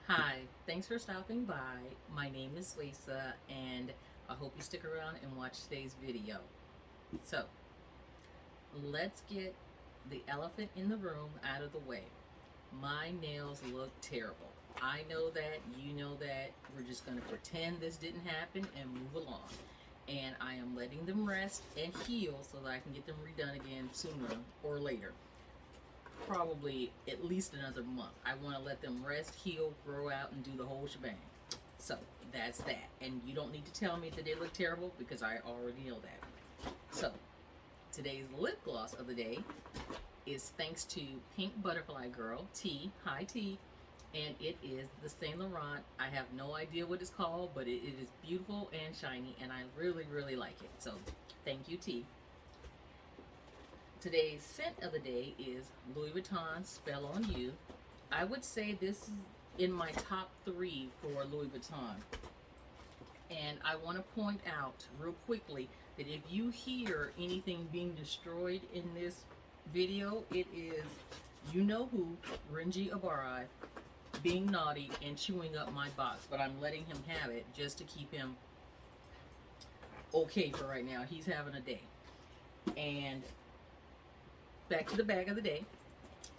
Hi, thanks for stopping by. My name is Lisa, and I hope you stick around and watch today's video. So, let's get the elephant in the room out of the way. My nails look terrible. I know that, you know that. We're just going to pretend this didn't happen and move along. And I am letting them rest and heal so that I can get them redone again sooner or later. Probably at least another month. I want to let them rest, heal, grow out, and do the whole shebang. So that's that. And you don't need to tell me that they look terrible because I already know that. So today's lip gloss of the day is thanks to Pink Butterfly Girl, T. Hi, T. And it is the Saint Laurent. I have no idea what it's called, but it is beautiful and shiny, and I really, really like it. So thank you, T. Today's scent of the day is Louis Vuitton Spell on You. I would say this is in my top three for Louis Vuitton. And I want to point out real quickly that if you hear anything being destroyed in this video, it is you know who, Renji Abarai, being naughty and chewing up my box. But I'm letting him have it just to keep him okay for right now. He's having a day. And back to the bag of the day.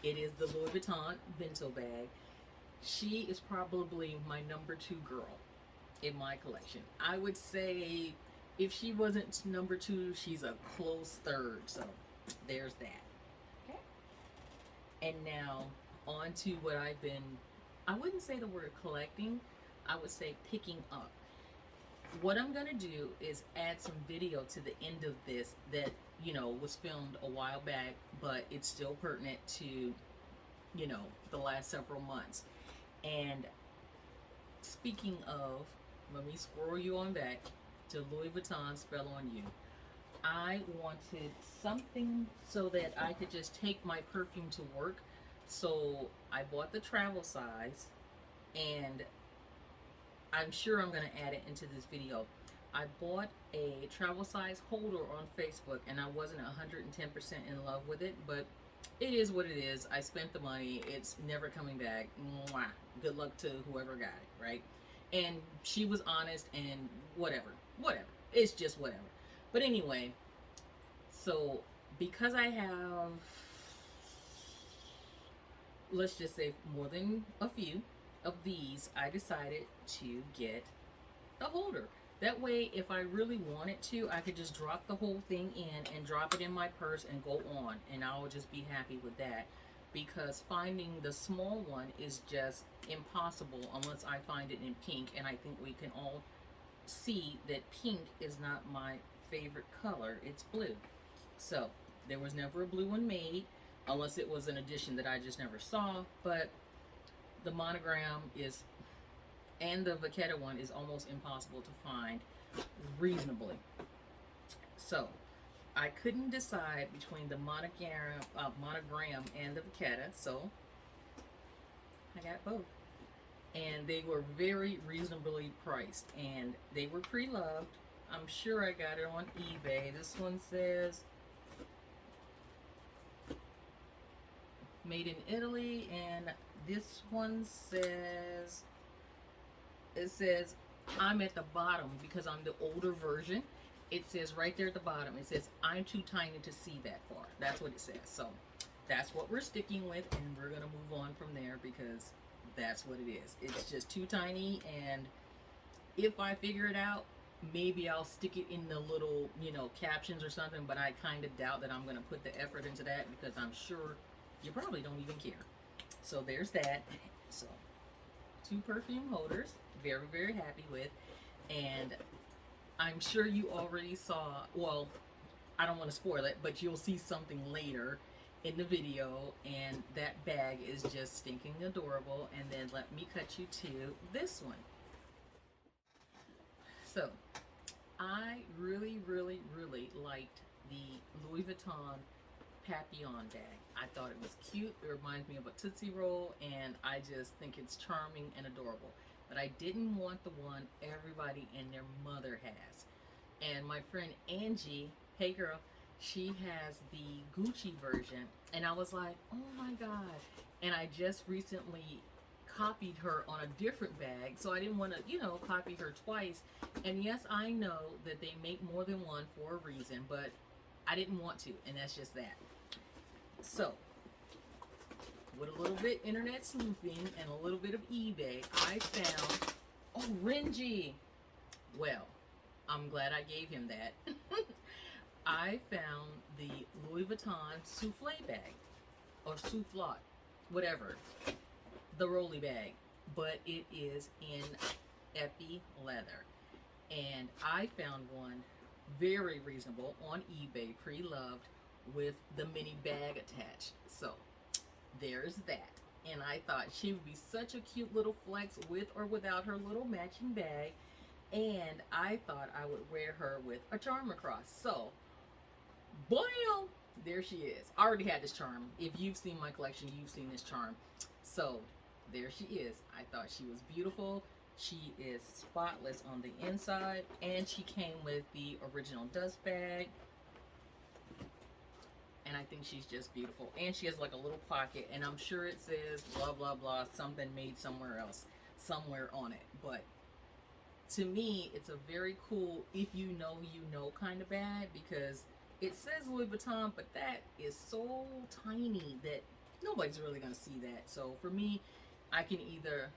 It is the Louis Vuitton Bento bag. She is probably my number two girl in my collection. I would say if she wasn't number two, she's a close third. So there's that. Okay. And now on to what I've been, I wouldn't say the word collecting, I would say picking up. What I'm going to do is add some video to the end of this that, was filmed a while back, but it's still pertinent to, the last several months. And speaking of, let me scroll you on back to Louis Vuitton Spell on You. I wanted something so that I could just take my perfume to work. So I bought the travel size, and I'm sure I'm going to add it into this video. I bought a travel size holder on Facebook, and I wasn't 110% in love with it, but it is what it is. I spent the money. It's never coming back. Mwah. Good luck to whoever got it, right? And she was honest, and whatever. It's just whatever. But anyway, so because I have, let's just say, more than a few of these, I decided to get a holder. That way, if I really wanted to, I could just drop the whole thing in and drop it in my purse and go on, and I'll just be happy with that. Because finding the small one is just impossible unless I find it in pink, and I think we can all see that pink is not my favorite color. It's blue. So there was never a blue one made unless it was an edition that I just never saw, but the monogram is, and the Vachetta one is almost impossible to find reasonably. So I couldn't decide between the monogram and the Vachetta, so I got both. And they were very reasonably priced, and they were pre-loved. I'm sure I got it on eBay. This one says made in Italy, and this one says, it says I'm at the bottom because I'm the older version. It says right there at the bottom, it says I'm too tiny to see that far. That's what it says. So that's what we're sticking with, and we're gonna move on from there because that's what it is. It's just too tiny, and if I figure it out, maybe I'll stick it in the little, captions or something, but I kind of doubt that I'm gonna put the effort into that because I'm sure you probably don't even care. So there's that. So 2 perfume holders, very, very happy with. And I'm sure you already saw, well, I don't want to spoil it, but you'll see something later in the video, and that bag is just stinking adorable. And then let me cut you to this one. So I really, really, really liked the Louis Vuitton Papillon bag. I thought it was cute. It reminds me of a Tootsie Roll, and I just think it's charming and adorable. But I didn't want the one everybody and their mother has. And my friend Angie, hey girl, she has the Gucci version, and I was like, oh my god. And I just recently copied her on a different bag, so I didn't want to, copy her twice. And yes, I know that they make more than one for a reason, but I didn't want to, and that's just that. So, with a little bit internet sleuthing and a little bit of eBay, I found, oh, Renji. Well, I'm glad I gave him that. I found the Louis Vuitton souffle bag, or soufflot, whatever, the rolly bag, but it is in epi leather. And I found one very reasonable on eBay, pre-loved, with the mini bag attached. So there's that. And I thought she would be such a cute little flex with or without her little matching bag. And I thought I would wear her with a charm across. So, bam! There she is. I already had this charm. If you've seen my collection, you've seen this charm. So, there she is. I thought she was beautiful. She is spotless on the inside. And she came with the original dust bag. And I think she's just beautiful. And she has like a little pocket. And I'm sure it says blah, blah, blah. Something made somewhere else. Somewhere on it. But to me, it's a very cool, if you know kind of bag, because it says Louis Vuitton, but that is so tiny that nobody's really going to see that. So for me, I can either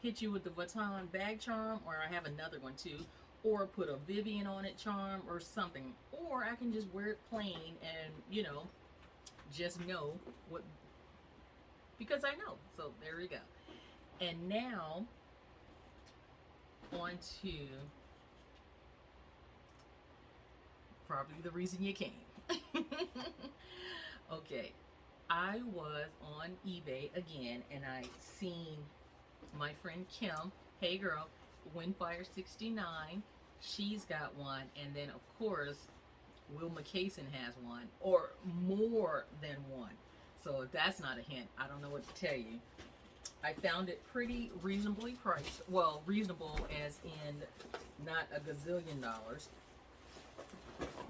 hit you with the Vuitton bag charm, or I have another one too, or put a Vivian on it charm or something, or I can just wear it plain and, just know what, because I know. So there we go. And now, on to probably the reason you came. Okay, I was on eBay again, and I seen my friend Kim. Hey girl, Windfire 69. She's got one, and then of course Wilma Kaysen has one, or more than one. So if that's not a hint, I don't know what to tell you. I found it pretty reasonably priced. Well, reasonable as in not a gazillion dollars.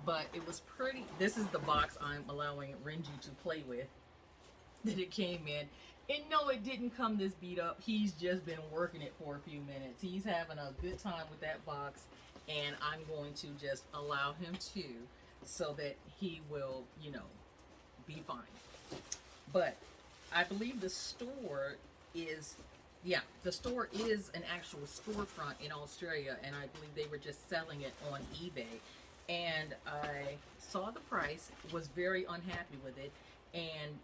But it was pretty. This is the box I'm allowing Renji to play with that it came in. And no, it didn't come this beat up. He's just been working it for a few minutes. He's having a good time with that box. And I'm going to just allow him to, so that he will, be fine. But I believe the store is, the store is an actual storefront in Australia, and I believe they were just selling it on eBay. And I saw the price, was very unhappy with it, and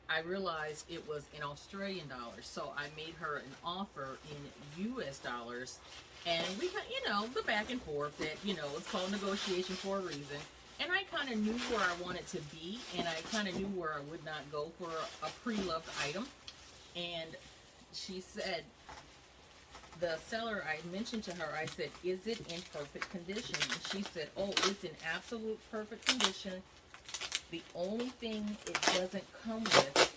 I realized it was in Australian dollars, so I made her an offer in US dollars, and we got, the back and forth that, it's called negotiation for a reason. And I kind of knew where I wanted to be, and I kind of knew where I would not go for a pre-loved item. And she said, the seller, I mentioned to her, I said, is it in perfect condition? And she said, oh, it's in absolute perfect condition. The only thing it doesn't come with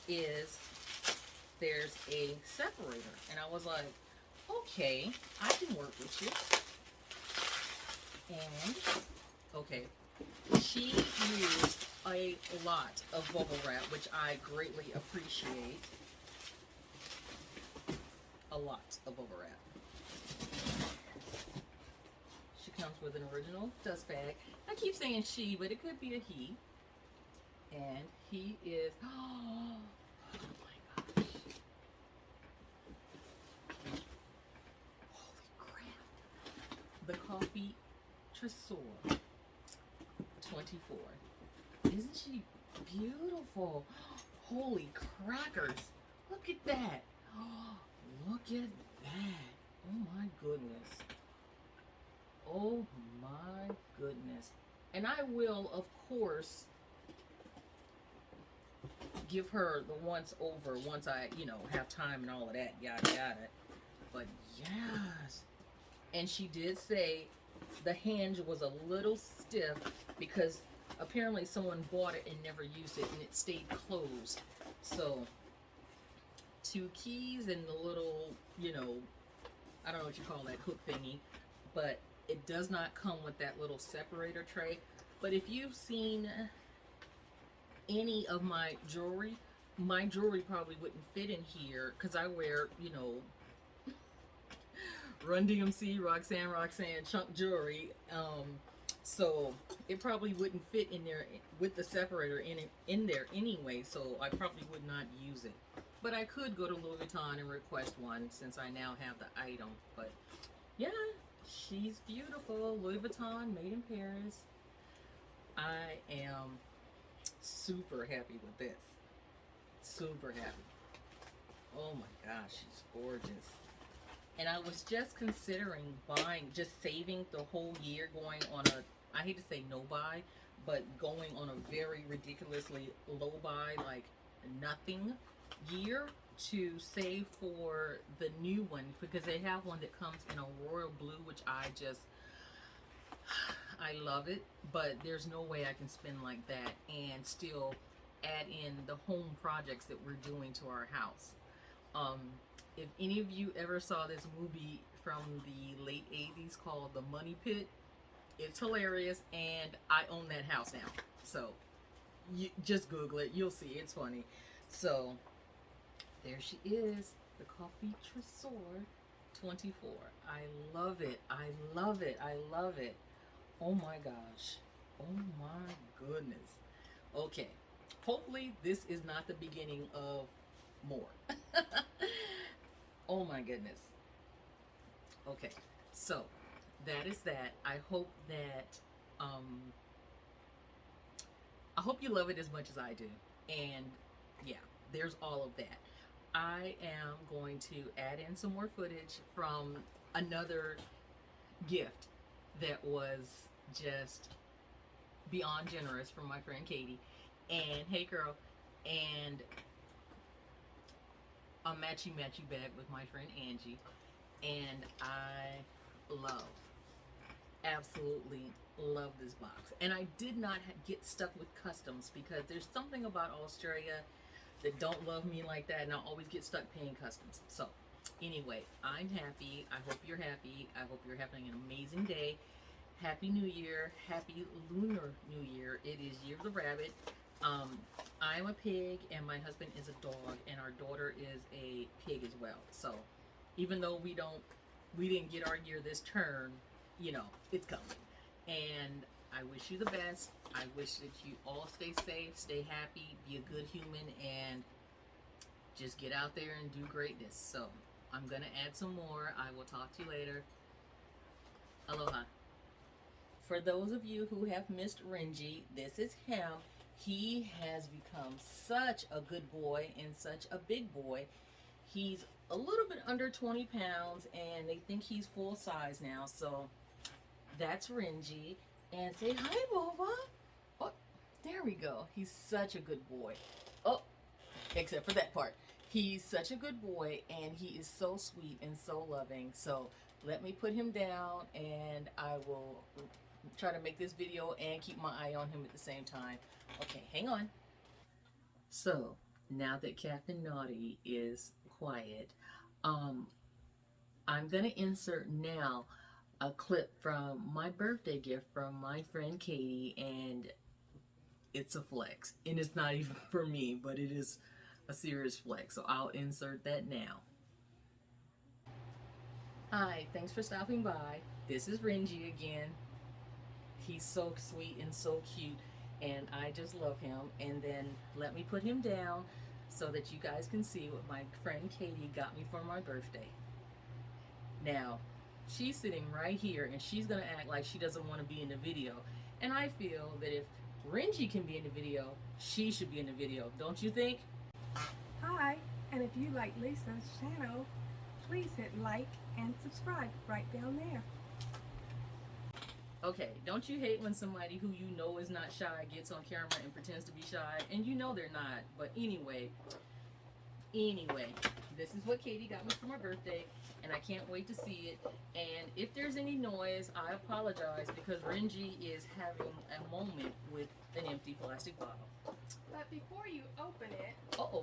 is there's a separator. And I was like, okay, I can work with you. And, okay, she used a lot of bubble wrap, which I greatly appreciate. A lot of bubble wrap. She comes with an original dust bag. I keep saying she, but it could be a he. And he is, oh my gosh. Holy crap. The Coffee Tresor 24. Isn't she beautiful? Holy crackers. Look at that. Look at that. Oh my goodness. Oh my goodness. And I will, of course, give her the once over once I, have time and all of that, yada yada. But yes. And she did say the hinge was a little stiff because apparently someone bought it and never used it, and it stayed closed. So 2 keys and the little, I don't know what you call that hook thingy, but it does not come with that little separator tray. But if you've seen any of my jewelry, my jewelry probably wouldn't fit in here because I wear, Run DMC, Roxanne chunk jewelry. So it probably wouldn't fit in there with the separator in there anyway. So I probably would not use it. But I could go to Louis Vuitton and request one since I now have the item. But yeah, she's beautiful. Louis Vuitton, made in Paris. I am super happy with this. Super happy. Oh my gosh, she's gorgeous. And I was just considering buying, just saving the whole year, going on a, I hate to say no buy, but going on a very ridiculously low buy, like nothing year to save for the new one, because they have one that comes in a royal blue, which I love it, but there's no way I can spend like that and still add in the home projects that we're doing to our house. Um, if any of you ever saw this movie from the late 80s called The Money Pit, it's hilarious, and I own that house now. So you just Google it, you'll see, it's funny. So there she is, the Coffee Tresor 24. I love it. I love it. I love it. Oh my gosh. Oh my goodness. Okay. Hopefully this is not the beginning of more. Oh my goodness. Okay. So that is that. I hope you love it as much as I do. And yeah, there's all of that. I am going to add in some more footage from another gift that was just beyond generous from my friend Katie. And hey girl, and a matchy bag with my friend Angie. And I love, absolutely love this box. And I did not get stuck with customs because there's something about Australia that don't love me like that, and I always get stuck paying customs. So anyway, I'm happy. I hope you're happy. I hope you're having an amazing day. Happy New Year. Happy Lunar New Year. It is Year of the Rabbit. I'm a pig and my husband is a dog, and our daughter is a pig as well. So even though we didn't get our year this turn, it's coming. And I wish you the best. I wish that you all stay safe, stay happy, be a good human, and just get out there and do greatness. So I'm going to add some more. I will talk to you later. Aloha. For those of you who have missed Renji, this is him. He has become such a good boy and such a big boy. He's a little bit under 20 pounds, and they think he's full size now. So that's Renji. And say hi, Bova. Oh, there we go. He's such a good boy. Oh, except for that part. He's such a good boy, and he is so sweet and so loving. So let me put him down, and I will try to make this video and keep my eye on him at the same time. Okay, hang on. So now that Captain Naughty is quiet, I'm going to insert now a clip from my birthday gift from my friend Katie, and it's a flex. And it's not even for me, but it is a serious flex. So I'll insert that now. Hi, thanks for stopping by. This is Renji again. He's so sweet and so cute, and I just love him. And then let me put him down so that you guys can see what my friend Katie got me for my birthday. Now, she's sitting right here, and she's gonna act like she doesn't want to be in the video. And I feel that if Renji can be in the video, she should be in the video. Don't you think? Hi, and if you like Lisa's channel, please hit like and subscribe right down there. Okay, don't you hate when somebody who you know is not shy gets on camera and pretends to be shy, and you know they're not? But anyway, this is what Katie got me for my birthday, and I can't wait to see it. And if there's any noise, I apologize, because Renji is having a moment with an empty plastic bottle. But before you open it, Uh-oh.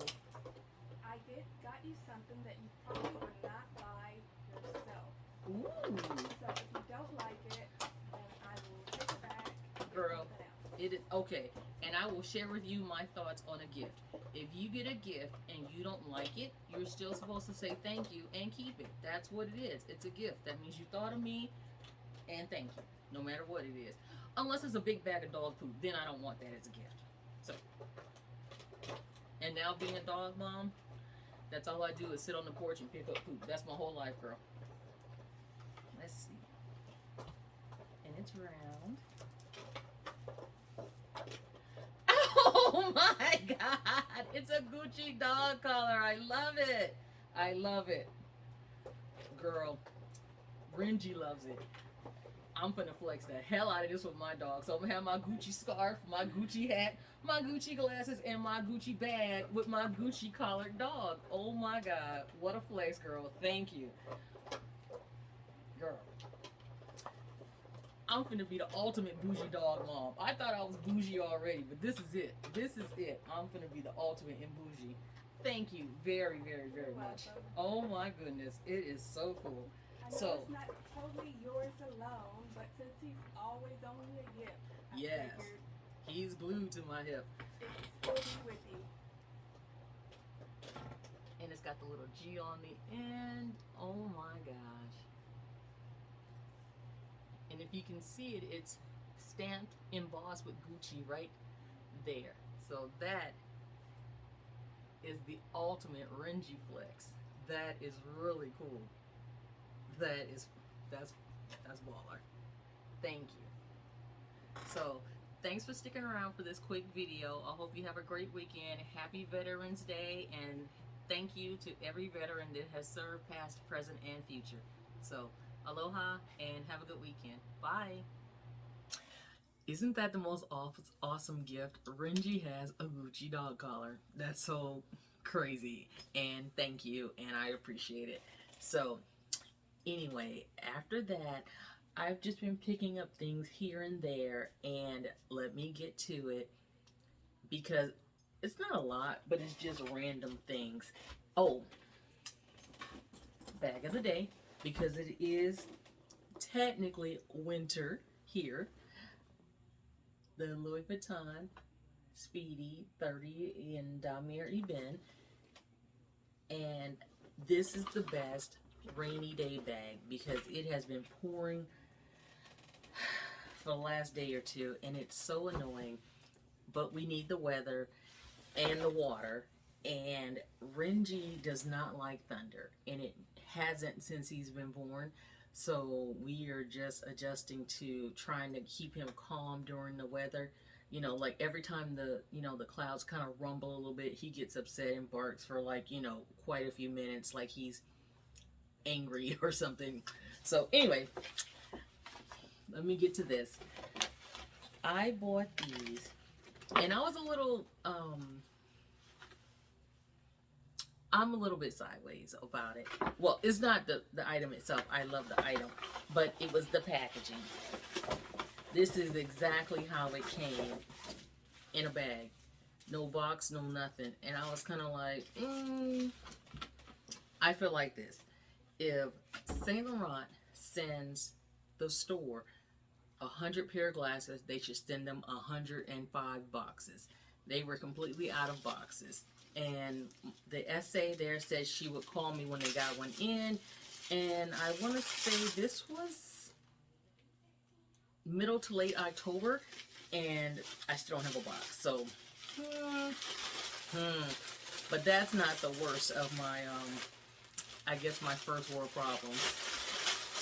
I got you something that you probably would not buy yourself. Ooh. So if you don't like it, then I will take it back and get Girl, something else. It is okay, and I will share with you my thoughts on a gift. If you get a gift and you don't like it, you're still supposed to say thank you and keep it. That's what it is. It's a gift. That means you thought of me and thank you, no matter what it is. Unless it's a big bag of dog poop, then I don't want that as a gift. So, and now being a dog mom, that's all I do is sit on the porch and pick up poop. That's my whole life, girl. Let's see. And it's round. Oh my God! It's a Gucci dog collar. I love it. I love it. Girl, Renji loves it. I'm finna flex the hell out of this with my dog. So I'm gonna have my Gucci scarf, my Gucci hat, my Gucci glasses, and my Gucci bag with my Gucci collared dog. Oh my God, what a flex, girl. Thank you. Girl, I'm finna be the ultimate bougie dog mom. I thought I was bougie already, but this is it. This is it. I'm finna be the ultimate in bougie. Thank you very, very, very much. Oh my goodness, it is so cool. I know So, it's not totally yours alone, but since he's always on your hip, I yes, figured he's glued to my hip. it would still be with you. And it's got the little G on the end. Oh my gosh. And if you can see it, it's stamped, embossed with Gucci right there. So that is the ultimate Renji flex. That is really cool. That's baller. Thank you. So thanks for sticking around for this quick video. I hope you have a great weekend. Happy Veterans Day, and thank you to every veteran that has served past, present, and future. So aloha and have a good weekend. Bye. Isn't that the most awesome gift? Renji has a Gucci dog collar. That's so crazy. And thank you, and I appreciate it. So anyway, after that, I've just been picking up things here and there, and let me get to it because it's not a lot, but it's just random things. Oh, bag of the day, because it is technically winter here. The Louis Vuitton Speedy 30 in Damir Eben, and this is the best rainy day bag because it has been pouring for the last day or two, and it's so annoying, but we need the weather and the water, and Renji does not like thunder, and it hasn't since he's been born. So we are just adjusting to trying to keep him calm during the weather. You know, like every time the clouds kind of rumble a little bit, he gets upset and barks for like, quite a few minutes, like he's angry or something. So anyway, let me get to this. I bought these, and I was a little I'm a little bit sideways about it. Well, it's not the item itself. I love the item, but it was the packaging. This is exactly how it came in a bag. No box, no nothing. And I was kind of like, I feel like this. If Saint Laurent sends the store 100 pair of glasses, they should send them 105 boxes. They were completely out of boxes. And the essay there said she would call me when they got one in. And I want to say this was middle to late October. And I still don't have a box. So, but that's not the worst of my, I guess my first world problems.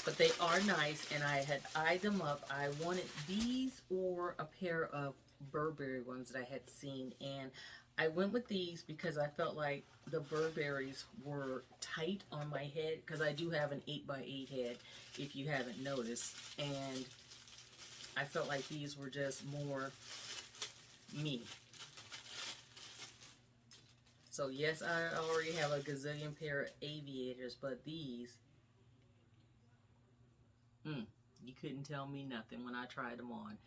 But they are nice, and I had eyed them up. I wanted these or a pair of Burberry ones that I had seen, and I went with these because I felt like the Burberrys were tight on my head, because I do have an 8x8 head, if you haven't noticed, and I felt like these were just more me. So yes, I already have a gazillion pair of aviators, but these, you couldn't tell me nothing when I tried them on.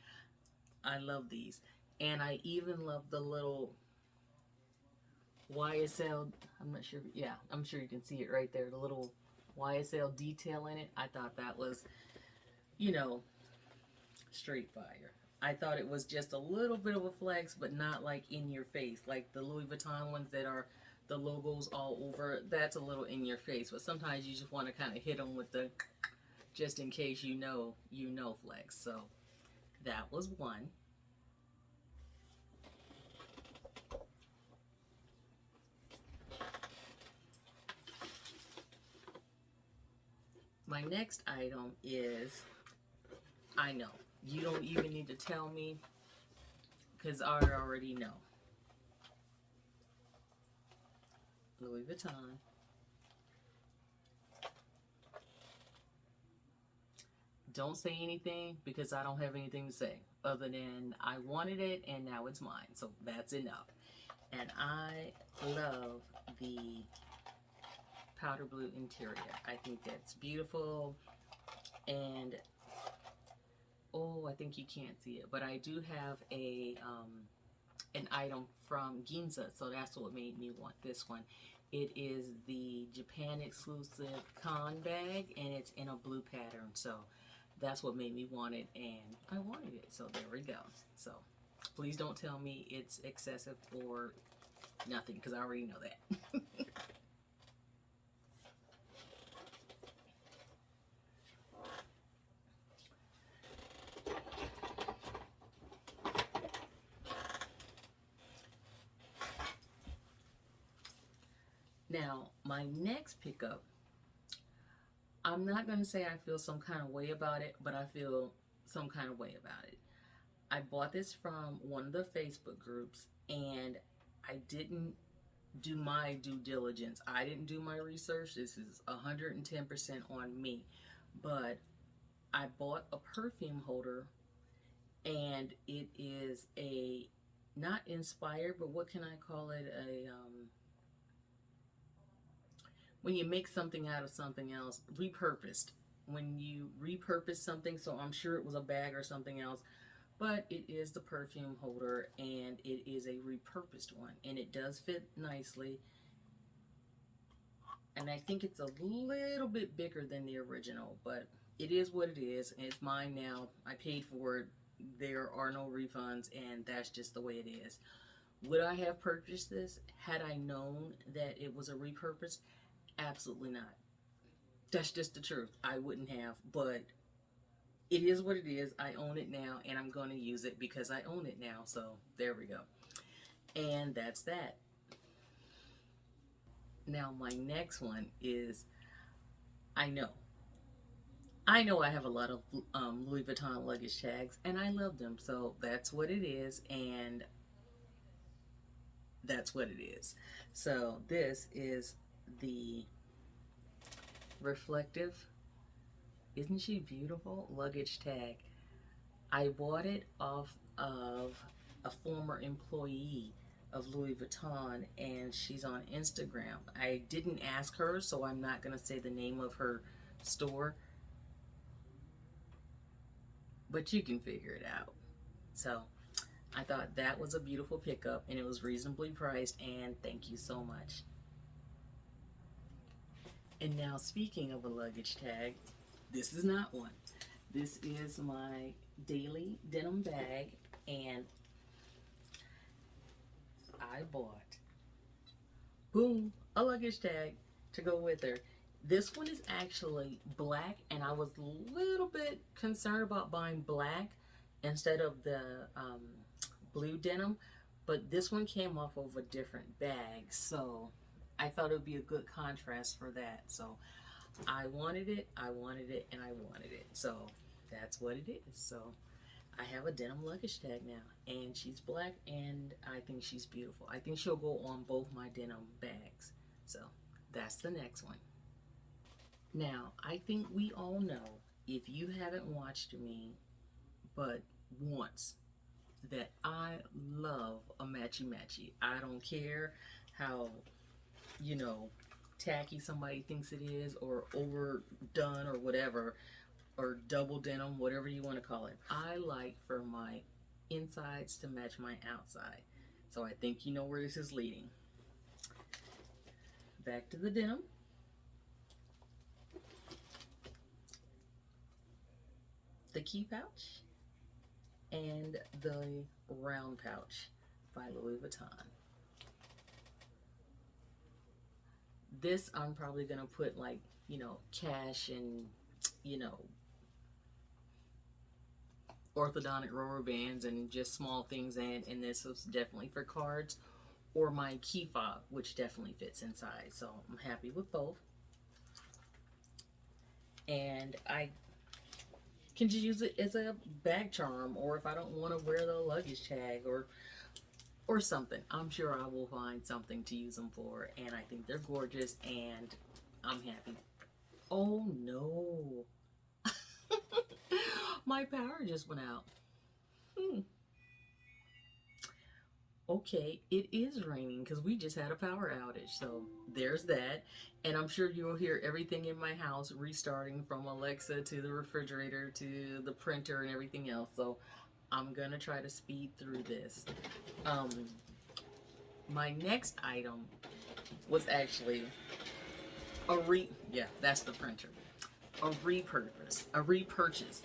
I love these. And I even love the little YSL, I'm not sure, yeah, I'm sure you can see it right there, the little YSL detail in it. I thought that was, straight fire. I thought it was just a little bit of a flex, but not like in your face. Like the Louis Vuitton ones that are the logos all over, that's a little in your face. But sometimes you just want to kind of hit them with the just in case you know flex. So that was one. My next item is, I know. You don't even need to tell me because I already know. Louis Vuitton. Don't say anything because I don't have anything to say other than I wanted it and now it's mine. So that's enough. And I love the powder blue interior. I think that's beautiful. And oh, I think you can't see it, but I do have a an item from Ginza, so that's what made me want this one. It is the Japan exclusive Con bag, and it's in a blue pattern, so that's what made me want it, and I wanted it, so there we go. So please don't tell me it's excessive or nothing, because I already know that. Now, my next pickup, I'm not going to say I feel some kind of way about it, but I feel some kind of way about it. I bought this from one of the Facebook groups, and I didn't do my due diligence. I didn't do my research. This is 110% on me. But I bought a perfume holder, and it is a, not inspired, but what can I call it? When you make something out of something else, repurposed. When you repurpose something, so I'm sure it was a bag or something else, but it is the perfume holder and it is a repurposed one and it does fit nicely. And I think it's a little bit bigger than the original, but it is what it is, and it's mine now. I paid for it. There are no refunds, and that's just the way it is. Would I have purchased this had I known that it was a repurpose? Absolutely not. That's just the truth. I wouldn't have, but it is what it is. I own it now, and I'm going to use it because I own it now. So there we go. And that's that. Now, my next one is, I know. I know I have a lot of Louis Vuitton luggage tags, and I love them. So that's what it is, and that's what it is. So this is the reflective, isn't she beautiful, luggage tag. I bought it off of a former employee of Louis Vuitton, and she's on Instagram. I didn't ask her, so I'm not going to say the name of her store, but you can figure it out. So I thought that was a beautiful pickup, and it was reasonably priced, and thank you so much. And now, speaking of a luggage tag, this is not one. This is my daily denim bag, and I bought, boom, a luggage tag to go with her. This one is actually black, and I was a little bit concerned about buying black instead of the blue denim, but this one came off of a different bag, so I thought it would be a good contrast for that. So I wanted it, I wanted it, and I wanted it. So that's what it is. So I have a denim luggage tag now, and she's black, and I think she's beautiful. I think she'll go on both my denim bags. So that's the next one. Now, I think we all know, if you haven't watched me but once, that I love a matchy matchy. I don't care how, you know, tacky somebody thinks it is, or overdone, or whatever, or double denim, whatever you want to call it. I like for my insides to match my outside. So I think you know where this is leading. Back to the denim. The key pouch. and the round pouch by Louis Vuitton. This I'm probably gonna put like, cash and, you know, orthodontic rubber bands and just small things in. And this was definitely for cards or my key fob, which definitely fits inside. So I'm happy with both. And I can just use it as a bag charm, or if I don't want to wear the luggage tag or something. I'm sure I will find something to use them for, and I think they're gorgeous, and I'm happy. Oh no. My power just went out. Okay, it is raining because we just had a power outage. So there's that. And I'm sure you'll hear everything in my house restarting, from Alexa to the refrigerator to the printer and everything else. So I'm going to try to speed through this. My next item was actually yeah, that's the printer. A repurchase.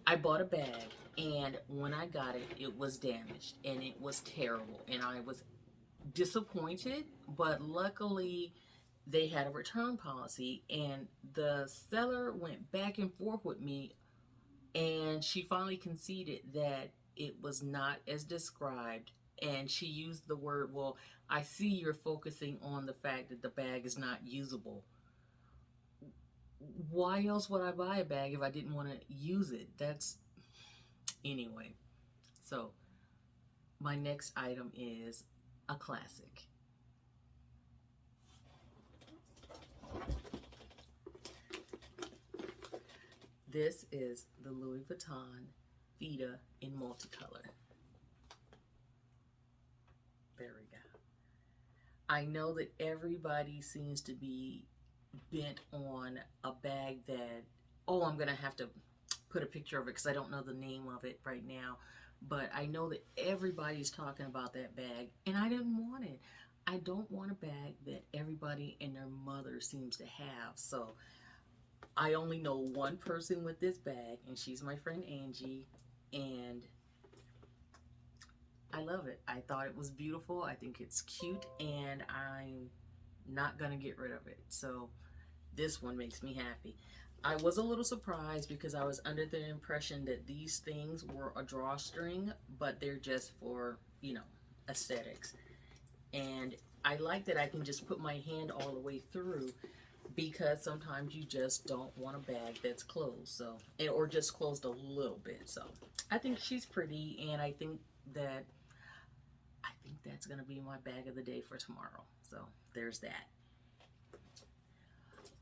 I bought a bag, and when I got it, it was damaged and it was terrible, and I was disappointed, but luckily they had a return policy, and the seller went back and forth with me, and she finally conceded that it was not as described, and she used the word, well, I see you're focusing on the fact that the bag is not usable. Why else would I buy a bag if I didn't want to use it? That's anyway. So my next item is a classic. This is the Louis Vuitton Vita in multicolor. There we go. I know that everybody seems to be bent on a bag that, oh, I'm going to have to put a picture of it because I don't know the name of it right now. But I know that everybody's talking about that bag, and I didn't want it. I don't want a bag that everybody and their mother seems to have. So I only know one person with this bag, and she's my friend Angie, and I love it. I thought it was beautiful. I think it's cute, and I'm not gonna get rid of it. So this one makes me happy. I was a little surprised because I was under the impression that these things were a drawstring, but they're just for, aesthetics. And I like that I can just put my hand all the way through, because sometimes you just don't want a bag that's closed, so, or just closed a little bit. So I think she's pretty, and I think that's gonna be my bag of the day for tomorrow. So there's that.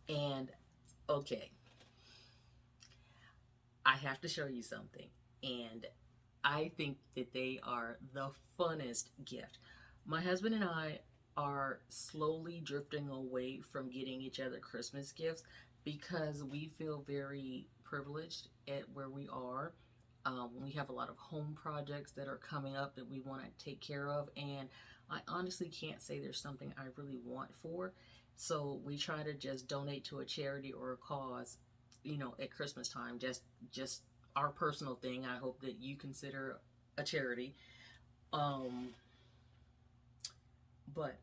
And okay, I have to show you something, and I think that they are the funnest gift. My husband and I are slowly drifting away from getting each other Christmas gifts because we feel very privileged at where we are. We have a lot of home projects that are coming up that we want to take care of, and I honestly can't say there's something I really want for. So we try to just donate to a charity or a cause, at Christmas time. Just our personal thing. I hope that you consider a charity. But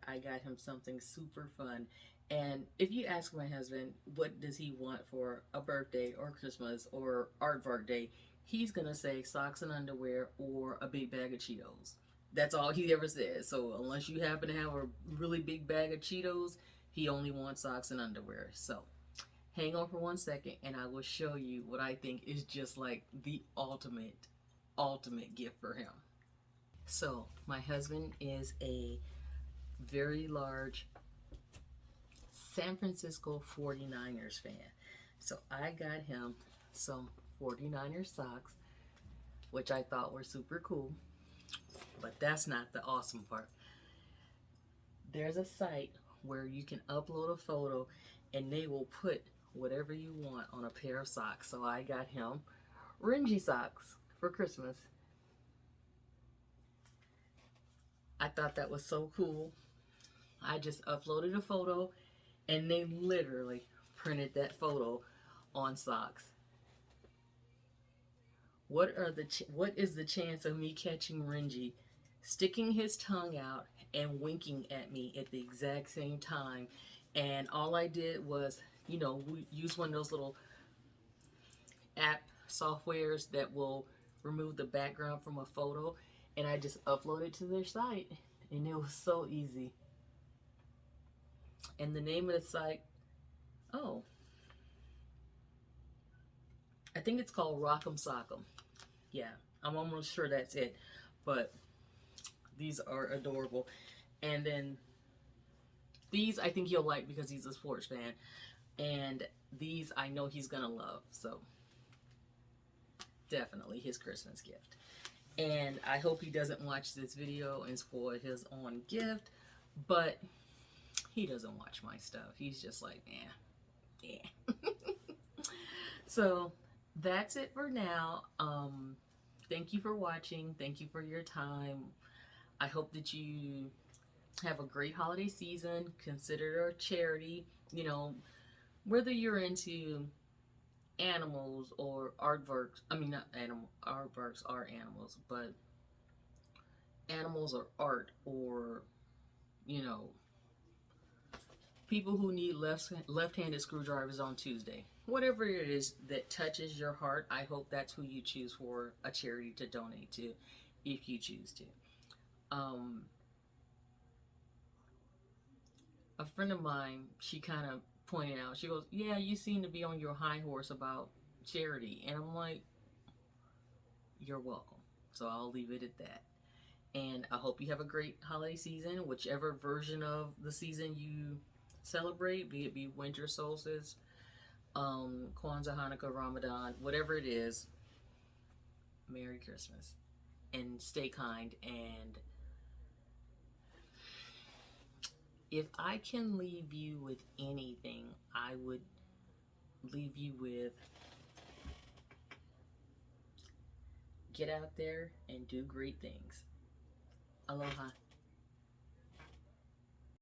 I got him something super fun. And if you ask my husband what does he want for a birthday or Christmas or aardvark day, he's gonna say socks and underwear or a big bag of Cheetos. That's all he ever says. So unless you happen to have a really big bag of Cheetos, he only wants socks and underwear. So hang on for 1 second and I will show you what I think is just like the ultimate gift for him. So my husband is a very large San Francisco 49ers fan. So I got him some 49ers socks, which I thought were super cool. But that's not the awesome part. There's a site where you can upload a photo and they will put whatever you want on a pair of socks. So I got him Ringy socks for Christmas. I thought that was so cool. I just uploaded a photo and they literally printed that photo on socks. what is the chance of me catching Renji sticking his tongue out and winking at me at the exact same time? And all I did was, we use one of those little app softwares that will remove the background from a photo, and I just uploaded it to their site, and it was so easy. And the name of the site, oh, I think it's called Rock'em Sock'em. Yeah, I'm almost sure that's it. But these are adorable. And then these I think he'll like because he's a sports fan. And these I know he's gonna love. So definitely his Christmas gift. And I hope he doesn't watch this video and spoil his own gift. But he doesn't watch my stuff. He's just like, yeah. So that's it for now. Thank you for watching. Thank you for your time. I hope that you have a great holiday season. Consider it a charity. Whether you're into animals or artworks, I mean, not animal, artworks are animals, but animals or art, or, you know, people who need left-handed screwdrivers on Tuesday. Whatever it is that touches your heart, I hope that's who you choose for a charity to donate to, if you choose to. A friend of mine, she kind of pointed out, she goes, yeah, you seem to be on your high horse about charity. And I'm like, you're welcome. So I'll leave it at that. And I hope you have a great holiday season, whichever version of the season you celebrate, be it winter solstice, Kwanzaa, Hanukkah, Ramadan, whatever it is. Merry Christmas. And stay kind. And if I can leave you with anything, I would leave you with, get out there and do great things. Aloha.